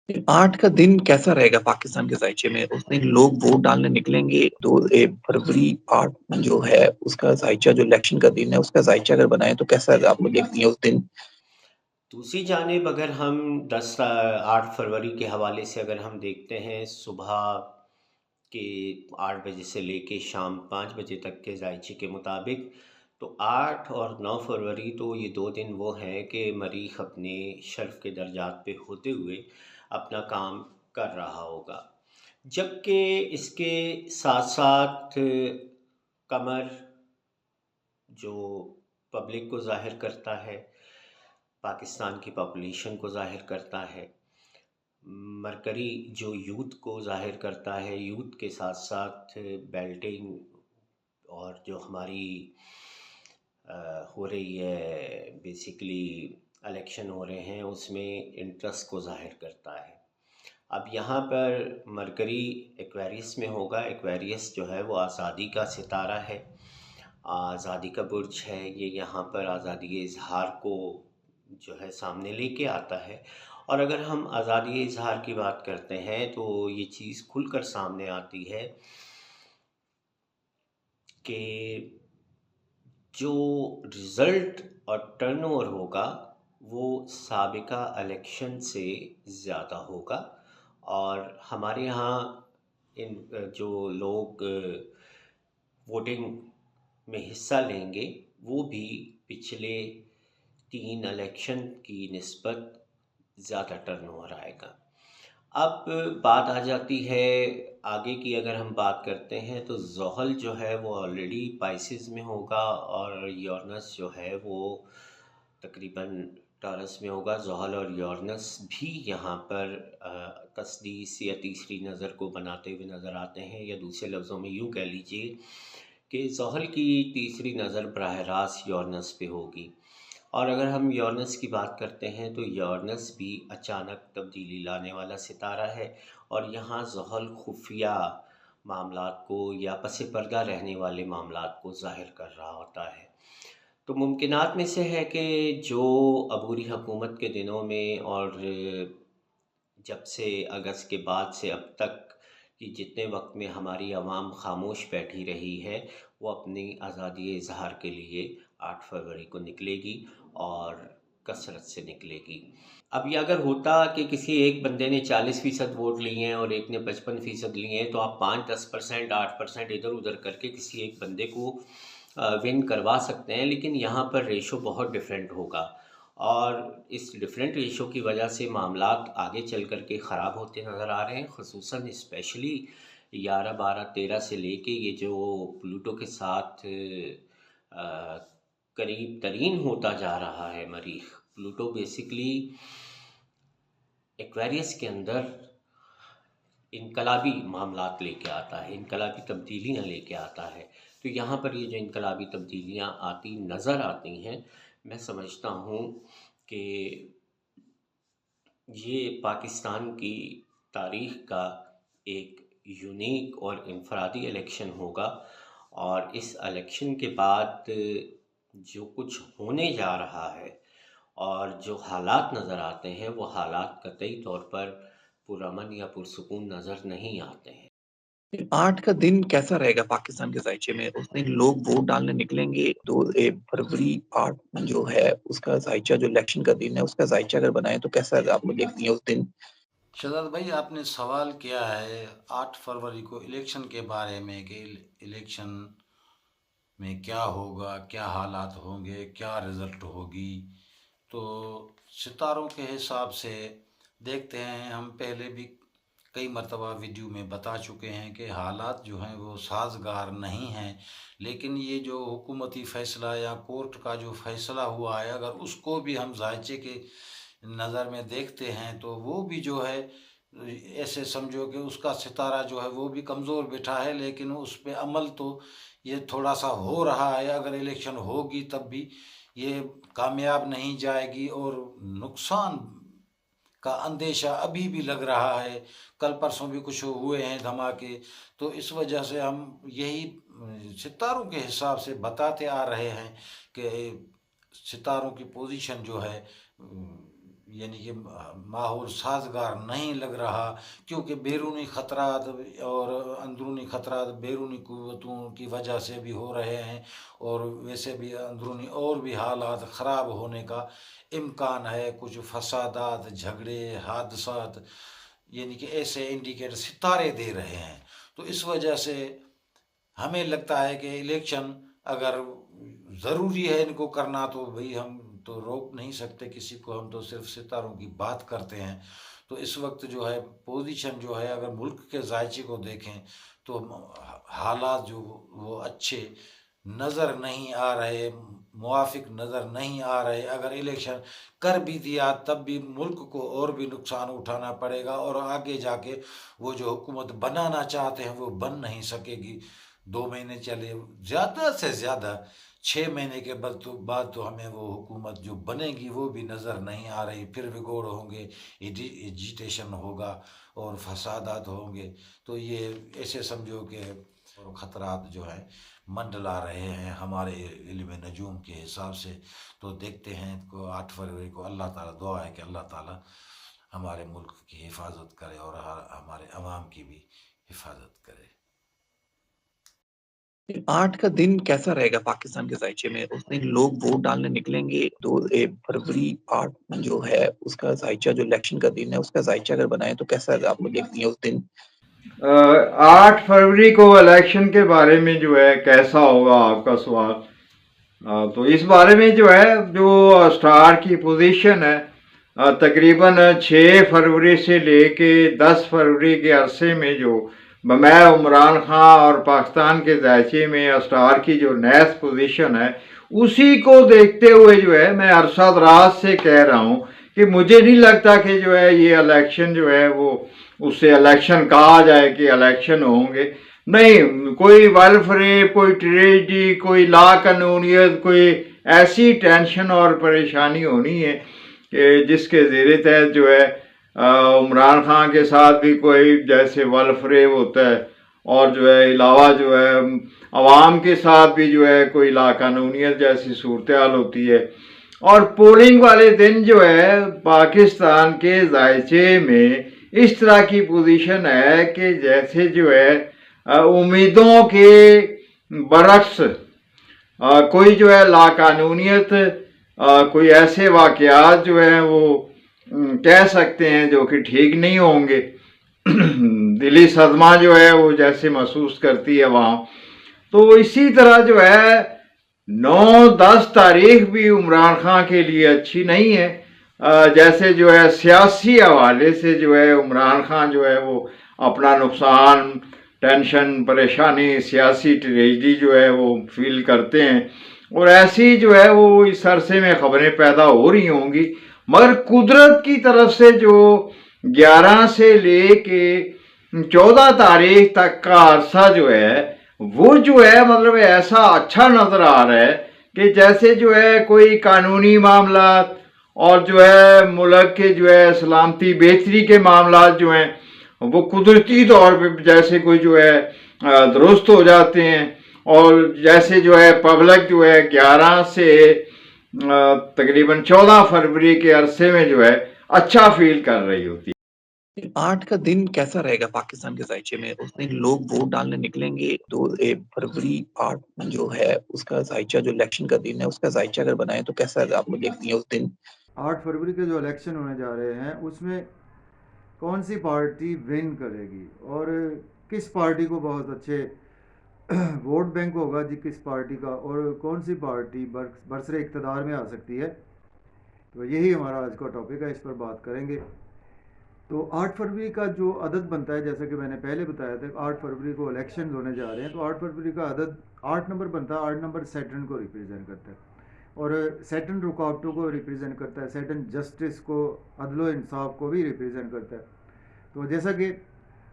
8 का दिन कैसा रहेगा पाकिस्तान के ज़ायचे में? उस दिन लोग वोट डालने निकलेंगे तो फरवरी 8 जो है उसका ज़ायचा जो इलेक्शन का दिन है उसका ज़ायचा अगर बनाएँ तो कैसा आप लोग देखती हैं उस दिन? दूसरी जानिब अगर हम 8 फरवरी के हवाले से अगर हम देखते हैं सुबह के 8 बजे से लेके शाम 5 बजे तक के जायचे के मुताबिक, तो 8 और 9 फरवरी तो ये 2 दिन वो हैं कि मरीख अपने शर्फ़ के दर्जात पे होते हुए अपना काम कर रहा होगा। जबकि इसके साथ-साथ कमर जो पब्लिक को ज़ाहिर करता है, पाकिस्तान की पॉपुलेशन को ज़ाहिर करता है, मरकरी जो यूथ को ज़ाहिर करता है, यूथ के साथ साथ बेल्टिंग और जो हमारी हो रही है बेसिकली इलेक्शन हो रहे हैं उसमें इंटरेस्ट को ज़ाहिर करता है। अब यहाँ पर मरकरी एक्वेरियस में होगा। एक्वेरियस जो है वो आज़ादी का सितारा है, आज़ादी का बुर्ज है। ये यहाँ पर आज़ादी इज़हार को जो है सामने लेके आता है। और अगर हम आज़ादी इज़हार की बात करते हैं तो ये चीज़ खुलकर सामने आती है कि जो रिज़ल्ट और टर्नओवर होगा वो साबिका इलेक्शन से ज़्यादा होगा। और हमारे यहाँ जो लोग वोटिंग में हिस्सा लेंगे वो भी पिछले 3 इलेक्शन की निस्बत ज़्यादा टर्नओवर आएगा। अब बात आ जाती है आगे की। अगर हम बात करते हैं तो ज़ोहल जो है वो ऑलरेडी पाइसेस में होगा और यूरेनस जो है वो तकरीबन टॉरस में होगा। ज़ोहल और यूरेनस भी यहाँ पर तस्दीस या तीसरी नज़र को बनाते हुए नज़र आते हैं, या दूसरे लफ्ज़ों में यूँ कह लीजिए कि ज़ोहल की तीसरी नज़र बराह रास्त यूरेनस पे होगी। और अगर हम यूरेनस की बात करते हैं तो यूरेनस भी अचानक तब्दीली लाने वाला सितारा है, और यहाँ ज़ोहल खुफिया मामलात को या पस पर्दा रहने वाले मामलात को ज़ाहिर कर रहा होता है। तो मुमकिनात में से है कि जो अबूरी हुकूमत के दिनों में और जब से अगस्त के बाद से अब तक कि जितने वक्त में हमारी आवाम खामोश बैठी रही है, वो अपनी आज़ादी इज़हार के लिए 8 फरवरी को निकलेगी और कसरत से निकलेगी। अब ये अगर होता कि किसी एक बंदे ने 40% वोट लिए हैं और एक ने 55% लिए हैं, तो आप 5-10% 8% इधर उधर करके किसी एक बंदे को विन करवा सकते हैं। लेकिन यहाँ पर रेशो बहुत डिफरेंट होगा, और इस डिफरेंट रेशो की वजह से मामलात आगे चल कर के ख़राब होते नज़र आ रहे हैं। ख़ुसूसन स्पेशली 11 12 13 से लेके ये जो प्लूटो के साथ करीब तरीन होता जा रहा है मरीख। प्लूटो बेसिकली एक्वेरियस के अंदर इनकलाबी मामलात लेके आता है, इनकलाबी तब्दीलियाँ लेके आता है। तो यहाँ पर ये जो इनकलाबी तब्दीलियाँ आती नज़र आती हैं, मैं समझता हूँ कि ये पाकिस्तान की तारीख़ का एक यूनिक और इनफरादी इलेक्शन होगा। और इस इलेक्शन के बाद जो कुछ होने जा रहा है और जो हालात नज़र आते हैं, वो हालात कतई तौर पर पुरअमन या पुरसुकून नज़र नहीं आते हैं। 8 का दिन कैसा रहेगा पाकिस्तान के ज़ायचे में? उस दिन लोग वोट डालने निकलेंगे तो फरवरी 8 जो है उसका ज़ायचा जो इलेक्शन का दिन है उसका ज़ायचा अगर बनाएँ तो कैसा आप लोग देखती हैं उस दिन? शहजाद भाई, आपने सवाल किया है 8 फरवरी को इलेक्शन के बारे में कि इलेक्शन में क्या होगा, क्या हालात होंगे, क्या रिज़ल्ट होगी। तो सितारों के हिसाब से देखते हैं, हम पहले भी कई मरतबा वीडियो में बता चुके हैं कि हालात जो हैं वो साजगार नहीं हैं। लेकिन ये जो हुकूमती फ़ैसला या कोर्ट का जो फ़ैसला हुआ है, अगर उसको भी हम जायचे के नज़र में देखते हैं तो वो भी जो है ऐसे समझो कि उसका सितारा जो है वो भी कमज़ोर बैठा है। लेकिन उस पे अमल तो ये थोड़ा सा हो रहा है। अगर इलेक्शन होगी तब भी ये कामयाब नहीं जाएगी, और नुकसान का अंदेशा अभी भी लग रहा है। कल परसों भी कुछ हुए हैं धमाके। तो इस वजह से हम यही सितारों के हिसाब से बताते आ रहे हैं कि सितारों की पोजीशन जो है यानी कि माहौल साजगार नहीं लग रहा, क्योंकि बैरूनी ख़तरात और अंदरूनी ख़तरात बैरूनी क़ुव्वतों की वजह से भी हो रहे हैं, और वैसे भी अंदरूनी और भी हालात ख़राब होने का इम्कान है। कुछ फसादात, झगड़े, हादसात, यानी कि ऐसे इंडिकेटर सितारे दे रहे हैं। तो इस वजह से हमें लगता है कि इलेक्शन अगर ज़रूरी है इनको करना, तो भाई हम तो रोक नहीं सकते किसी को, हम तो सिर्फ सितारों की बात करते हैं। तो इस वक्त जो है पोजीशन जो है, अगर मुल्क के जायचे को देखें तो हालात जो वो अच्छे नज़र नहीं आ रहे, मुवाफिक नज़र नहीं आ रहे। अगर इलेक्शन कर भी दिया तब भी मुल्क को और भी नुकसान उठाना पड़ेगा, और आगे जाके वो जो हुकूमत बनाना चाहते हैं वो बन नहीं सकेगी। 2 महीने चले, ज़्यादा से ज़्यादा 6 महीने के बाद तो हमें वो हुकूमत जो बनेगी वो भी नज़र नहीं आ रही। फिर विगोड़ होंगे, एजिटेशन होगा और फसादात होंगे। तो ये ऐसे समझो कि ख़तरात जो है मंडला रहे हैं हमारे इल्म नजूम के हिसाब से। तो देखते हैं को 8 फरवरी को, अल्लाह ताला, दुआ है कि अल्लाह ताला हमारे मुल्क की हिफाजत करे और हमारे अवाम की भी हिफाजत करे। 8 का दिन कैसा रहेगा पाकिस्तान के ज़ायचे में? उस दिन लोग वोट डालने निकलेंगे, तो फरवरी 8 जो है उसका ज़ायचा, जो इलेक्शन का दिन है उसका ज़ायचा अगर बनाएँ तो कैसा आप लोग देखती हैं उस दिन? 8 फरवरी को इलेक्शन के बारे में जो है कैसा होगा आपका सवाल। तो इस बारे में जो है, जो स्टार की पोजीशन है, तकरीबन 6 फरवरी से लेके 10 फरवरी के अरसे में जो मैं इमरान खान और पाकिस्तान के ज़ायचे में स्टार की जो नेक्स्ट पोजीशन है, उसी को देखते हुए जो है मैं अरशद राज से कह रहा हूँ कि मुझे नहीं लगता कि जो है ये इलेक्शन जो है वो उससे इलेक्शन कहा जाए कि इलेक्शन होंगे। नहीं, कोई वेलफेयर, कोई ट्रेजिडी, कोई ला कानूनियत, कोई ऐसी टेंशन और परेशानी होनी है कि जिसके ज़ेरे तहत जो है इमरान खान के साथ भी कोई जैसे वेलफेयर होता है, और जो है अलावा जो है अवाम के साथ भी जो है कोई ला कानूनियत जैसी सूरत हाल होती है। और पोलिंग वाले दिन जो है पाकिस्तान के ज़ायचे में इस तरह की पोजीशन है कि जैसे जो है उम्मीदों के बरक्स कोई जो है लाकानूनियत, कोई ऐसे वाक़यात जो है वो कह सकते हैं जो कि ठीक नहीं होंगे। दिली सदमा जो है वो जैसे महसूस करती है वहाँ। तो इसी तरह जो है 9-10 तारीख भी इमरान खान के लिए अच्छी नहीं है। जैसे जो है सियासी हवाले से जो है इमरान खान जो है वो अपना नुकसान, टेंशन, परेशानी, सियासी ट्रेजिडी जो है वो फील करते हैं, और ऐसी जो है वो इस अरसे में ख़बरें पैदा हो रही होंगी। मगर कुदरत की तरफ से जो 11 से ले के 14 तारीख तक का अरसा जो है वो जो है मतलब ऐसा अच्छा नज़र आ रहा है कि जैसे जो है कोई कानूनी मामला और जो है मुल्क के जो है सलामती बेहतरी के मामला जो हैं वो कुदरती तौर पे जैसे कोई जो है दुरुस्त हो जाते हैं, और जैसे जो है पब्लिक जो है 11 से तकरीबन 14 फरवरी के अरसे में जो है अच्छा फील कर रही होती है। 8 का दिन कैसा रहेगा पाकिस्तान के ज़ायचे में? उस दिन लोग वोट डालने निकलेंगे, तो फरवरी 8 जो है उसका ज़ायचा, जो इलेक्शन का दिन है उसका ज़ायचा अगर बनाएँ तो कैसा आप लोग देखती हैं उस दिन? 8 फरवरी के जो इलेक्शन होने जा रहे हैं उसमें कौन सी पार्टी विन करेगी और किस पार्टी को बहुत अच्छे वोट बैंक होगा जी किस पार्टी का, और कौन सी पार्टी बरसरे इक़्तिदार में आ सकती है। तो यही हमारा आज का टॉपिक है, इस पर बात करेंगे। तो 8 फरवरी का जो अदद बनता है, जैसा कि मैंने पहले बताया था, 8 फरवरी को इलेक्शन होने जा रहे हैं, तो 8 फरवरी का अदद 8 नंबर बनता है। 8 नंबर सैटर्न को रिप्रेजेंट करता है, और सैटर्न रुकावटों को रिप्रेजेंट करता है, सैटर्न जस्टिस को, अदलो इंसाफ को भी रिप्रेजेंट करता है। तो जैसा कि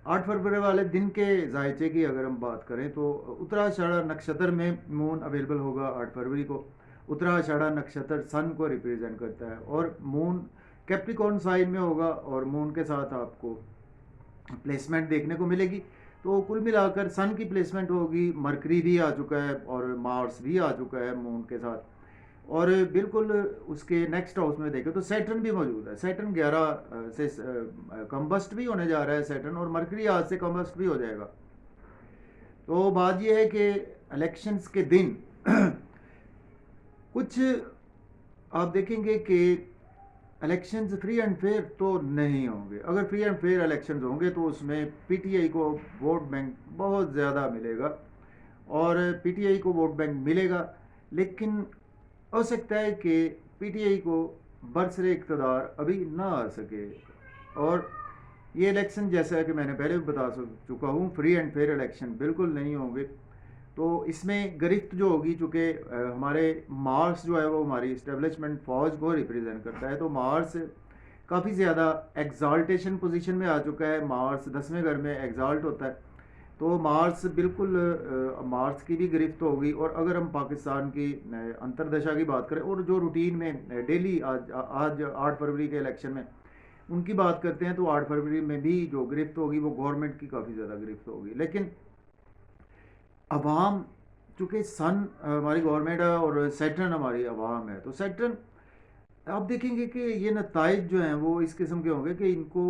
8 फरवरी वाले दिन के जायचे की अगर हम बात करें तो उत्तराषाढ़ा नक्षत्र में मून अवेलेबल होगा 8 फरवरी को। उत्तराषाढ़ा नक्षत्र सन को रिप्रेजेंट करता है, और मून कैप्रिकॉर्न साइन में होगा, और मून के साथ आपको प्लेसमेंट देखने को मिलेगी। तो कुल मिलाकर सन की प्लेसमेंट होगी, मरकरी भी आ चुका है और मार्स भी आ चुका है मून के साथ, और बिल्कुल उसके नेक्स्ट हाउस में देखें तो सैटर्न भी मौजूद है। सैटर्न 11 से कंबस्ट भी होने जा रहा है सैटर्न, और मरकरी आज से कंबस्ट भी हो जाएगा। तो बात यह है कि इलेक्शंस के दिन कुछ आप देखेंगे कि इलेक्शंस फ्री एंड फेयर तो नहीं होंगे। अगर फ्री एंड फेयर इलेक्शंस होंगे तो उसमें पीटीआई को वोट बैंक बहुत ज़्यादा मिलेगा, और पीटीआई को वोट बैंक मिलेगा, लेकिन हो सकता है कि पीटीआई को बरसरे इक़्तिदार अभी ना आ सके। और ये इलेक्शन जैसा कि मैंने पहले भी बता चुका हूँ, फ्री एंड फेयर इलेक्शन बिल्कुल नहीं होंगे। तो इसमें गिरफ्त जो होगी, चूँकि हमारे मार्क्स जो है वो हमारी इस्टेब्लिशमेंट फ़ौज को रिप्रेजेंट करता है, तो मार्क्स काफ़ी ज़्यादा एग्जाल्टेशन पोजीशन में आ चुका है। मार्क्स 10वें घर में एग्जाल्ट होता है, तो मार्स बिल्कुल मार्स की भी गिरफ्त होगी। और अगर हम पाकिस्तान की अंतरदशा की बात करें, और जो रूटीन में डेली आज 8 फरवरी के इलेक्शन में उनकी बात करते हैं, तो 8 फरवरी में भी जो गिरफ्त होगी वो गवर्नमेंट की काफ़ी ज़्यादा गिरफ्त होगी। लेकिन अवाम, चूँकि सन हमारी गवर्नमेंट है और सैटर्न हमारी अवाम है, तो सैटर्न आप देखेंगे कि ये नताइज जो हैं वो इस किस्म के होंगे कि इनको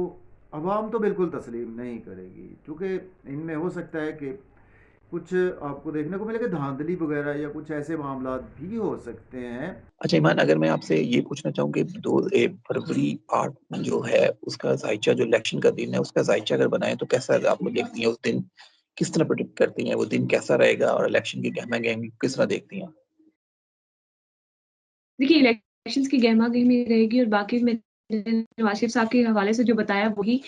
अवाम तो बिल्कुल तस्लीम नहीं करेगी, क्योंकि इनमें हो सकता है कि कुछ आपको देखने को मिलेगा धांधली वगैरह, या कुछ ऐसे मामला भी हो सकते हैं। अच्छा ईमान, अगर मैं आपसे ये पूछना चाहूँ कि 2 फरवरी 8 जो है उसका ज़ाइचा, जो इलेक्शन का दिन है उसका ज़ाइचा अगर बनाएँ तो कैसा आप लोग देखती हैं? उस दिन किस तरह प्रेडिक्ट करती हैं? वो दिन कैसा रहेगा और इलेक्शन की गहमा-गहमी किस तरह देखती हैं? देखिए, इलेक्शंस की गहमा-गहमी रहेगी, और बाकी में नवाज़ शरीफ साहब के हवाले से जो बताया वही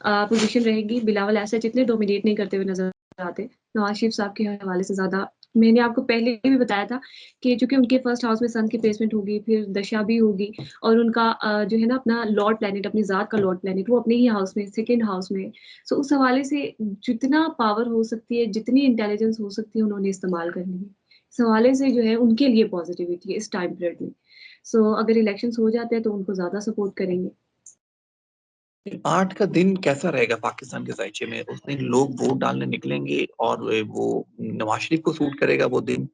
पोज़ीशन रहेगी। बिलावल एसएच इतने डोमिनेट नहीं करते हुए नज़र आते। नवाज़ शरीफ साहब के हवाले से ज़्यादा मैंने आपको पहले भी बताया था कि चूँकि उनके फर्स्ट हाउस में सन की प्लेसमेंट होगी, फिर दशा भी होगी, और उनका जो है ना अपना लॉर्ड प्लैनेट, अपनी ज़ात का लॉर्ड प्लैनेट वो अपने ही हाउस में, सेकंड हाउस में। सो उस हवाले से जितना पावर हो सकती है, जितनी इंटेलिजेंस हो सकती है, उन्होंने इस्तेमाल करनी है। इस हवाले से जो है उनके लिए पॉज़िटिविटी है इस टाइम पीरियड में। सो अगर इलेक्शंस हो जाते हैं तो उनको ज़्यादा सपोर्ट करेंगे। 8 का दिन कैसा रहेगा पाकिस्तान के ज़ाइचे में? उस दिन लोग वोट डालने निकलेंगे और वो नवाज़ शरीफ को सूट करेगा वो दिन?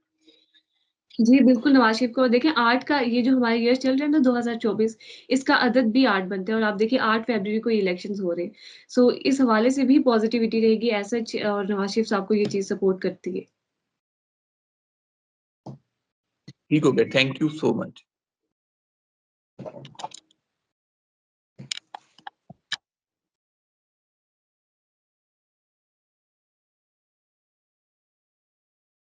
जी, बिल्कुल नवाज़ शरीफ को देखें, 8 का ये जो हमारा ईयर चल रहा है ना 2024, इसका अदद भी 8 बनता है, और आप देखिए 8 फरवरी को इलेक्शंस हो रहे हैं। सो इस हवाले से भी पॉज़िटिविटी रहेगी एज़ सच, और नवाज़ शरीफ साहब को ये चीज़ सपोर्ट करती है। ठीक हो गया, थैंक यू सो मच।